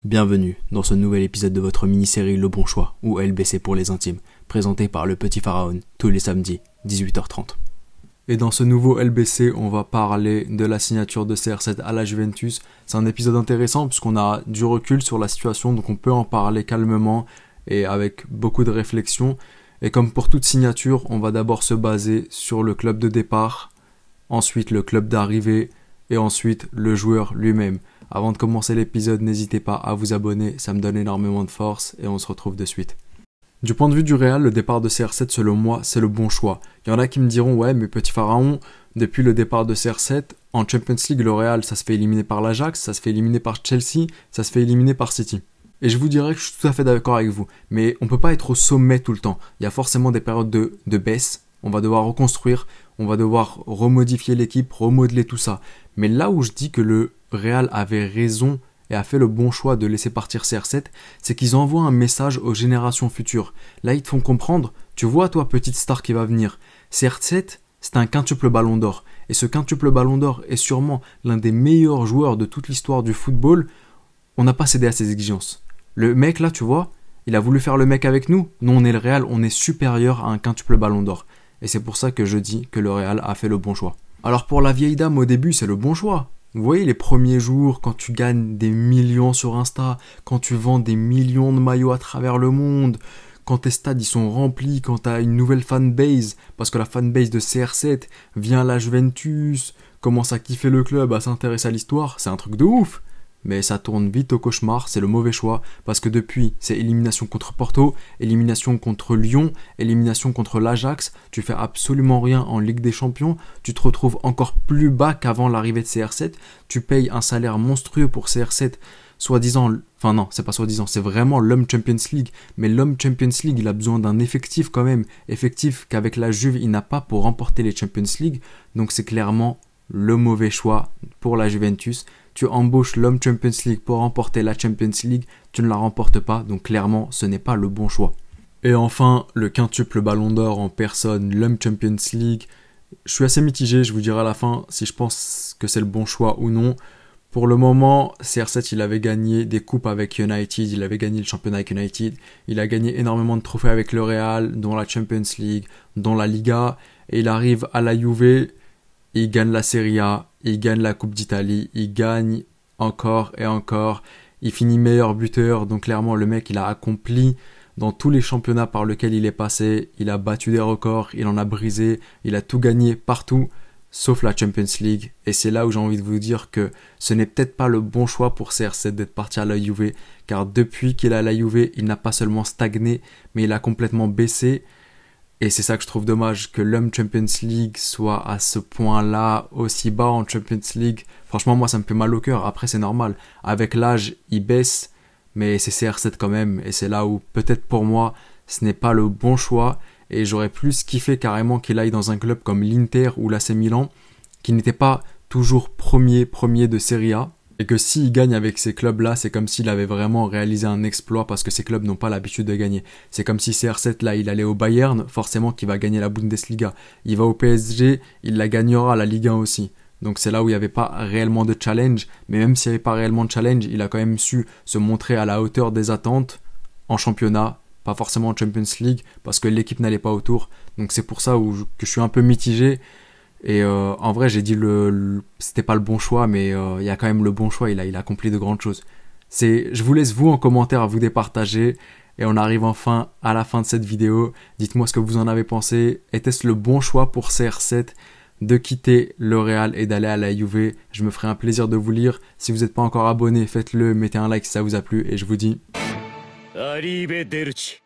Bienvenue dans ce nouvel épisode de votre mini-série Le Bon Choix, ou LBC pour les intimes, présenté par le Petit Pharaon, tous les samedis, 18h30. Et dans ce nouveau LBC, on va parler de la signature de CR7 à la Juventus. C'est un épisode intéressant puisqu'on a du recul sur la situation, donc on peut en parler calmement et avec beaucoup de réflexion. Et comme pour toute signature, on va d'abord se baser sur le club de départ, ensuite le club d'arrivée et ensuite le joueur lui-même. Avant de commencer l'épisode, n'hésitez pas à vous abonner, ça me donne énormément de force et on se retrouve de suite. Du point de vue du Real, le départ de CR7, selon moi, c'est le bon choix. Il y en a qui me diront, ouais, mais Petit Pharaon, depuis le départ de CR7, en Champions League, le Real, ça se fait éliminer par l'Ajax, ça se fait éliminer par Chelsea, ça se fait éliminer par City. Et je vous dirais que je suis tout à fait d'accord avec vous, mais on peut pas être au sommet tout le temps. Il y a forcément des périodes de baisse, on va devoir reconstruire, on va devoir remodifier l'équipe, remodeler tout ça. Mais là où je dis que le Real avait raison et a fait le bon choix de laisser partir CR7, c'est qu'ils envoient un message aux générations futures. Là, ils te font comprendre, tu vois toi, petite star qui va venir, CR7, c'est un quintuple ballon d'or. Et ce quintuple ballon d'or est sûrement l'un des meilleurs joueurs de toute l'histoire du football. On n'a pas cédé à ses exigences. Le mec là, tu vois, il a voulu faire le mec avec nous. Nous, on est le Real, on est supérieur à un quintuple ballon d'or. Et c'est pour ça que je dis que le Real a fait le bon choix. Alors pour la vieille dame, au début, c'est le bon choix. Vous voyez les premiers jours, quand tu gagnes des millions sur Insta, quand tu vends des millions de maillots à travers le monde, quand tes stades ils sont remplis, quand tu as une nouvelle fanbase, parce que la fanbase de CR7 vient à la Juventus, commence à kiffer le club, à s'intéresser à l'histoire, c'est un truc de ouf. Mais ça tourne vite au cauchemar, c'est le mauvais choix, parce que depuis, c'est élimination contre Porto, élimination contre Lyon, élimination contre l'Ajax, tu fais absolument rien en Ligue des Champions, tu te retrouves encore plus bas qu'avant l'arrivée de CR7, tu payes un salaire monstrueux pour CR7, soi-disant, enfin non, c'est pas soi-disant, c'est vraiment l'homme Champions League, mais l'homme Champions League, il a besoin d'un effectif quand même, effectif qu'avec la Juve, il n'a pas pour remporter les Champions League, donc c'est clairement le mauvais choix pour la Juventus. Tu embauches l'homme Champions League pour remporter la Champions League, tu ne la remportes pas, donc clairement ce n'est pas le bon choix. Et enfin, le quintuple ballon d'or en personne, l'homme Champions League, je suis assez mitigé, je vous dirai à la fin si je pense que c'est le bon choix ou non. Pour le moment, CR7 il avait gagné des coupes avec United, il avait gagné le championnat avec United, il a gagné énormément de trophées avec le Real, dont la Champions League, dont la Liga, et il arrive à la Juve. Il gagne la Serie A, il gagne la Coupe d'Italie, il gagne encore et encore, il finit meilleur buteur, donc clairement le mec il a accompli dans tous les championnats par lesquels il est passé, il a battu des records, il en a brisé, il a tout gagné partout, sauf la Champions League, et c'est là où j'ai envie de vous dire que ce n'est peut-être pas le bon choix pour CR7 d'être parti à la Juve, car depuis qu'il est à la Juve, il n'a pas seulement stagné, mais il a complètement baissé. Et c'est ça que je trouve dommage, que l'homme Champions League soit à ce point-là, aussi bas en Champions League. Franchement, moi, ça me fait mal au cœur. Après, c'est normal. Avec l'âge, il baisse, mais c'est CR7 quand même. Et c'est là où, peut-être pour moi, ce n'est pas le bon choix. Et j'aurais plus kiffé carrément qu'il aille dans un club comme l'Inter ou l'AC Milan, qui n'était pas toujours premier de Serie A. Et que s'il gagne avec ces clubs-là, c'est comme s'il avait vraiment réalisé un exploit parce que ces clubs n'ont pas l'habitude de gagner. C'est comme si CR7, là, il allait au Bayern, forcément qu'il va gagner la Bundesliga. Il va au PSG, il la gagnera, la Ligue 1 aussi. Donc c'est là où il n'y avait pas réellement de challenge. Mais même s'il n'y avait pas réellement de challenge, il a quand même su se montrer à la hauteur des attentes en championnat, pas forcément en Champions League, parce que l'équipe n'allait pas autour. Donc c'est pour ça que je suis un peu mitigé. Et en vrai, j'ai dit c'était pas le bon choix, mais il y a quand même le bon choix, il a accompli de grandes choses. Je vous laisse vous en commentaire à vous départager, et on arrive enfin à la fin de cette vidéo. Dites-moi ce que vous en avez pensé. Était-ce le bon choix pour CR7 de quitter le Real et d'aller à la Juve? Je me ferai un plaisir de vous lire. Si vous n'êtes pas encore abonné, faites-le, mettez un like si ça vous a plu, et je vous dis... Arrivederci.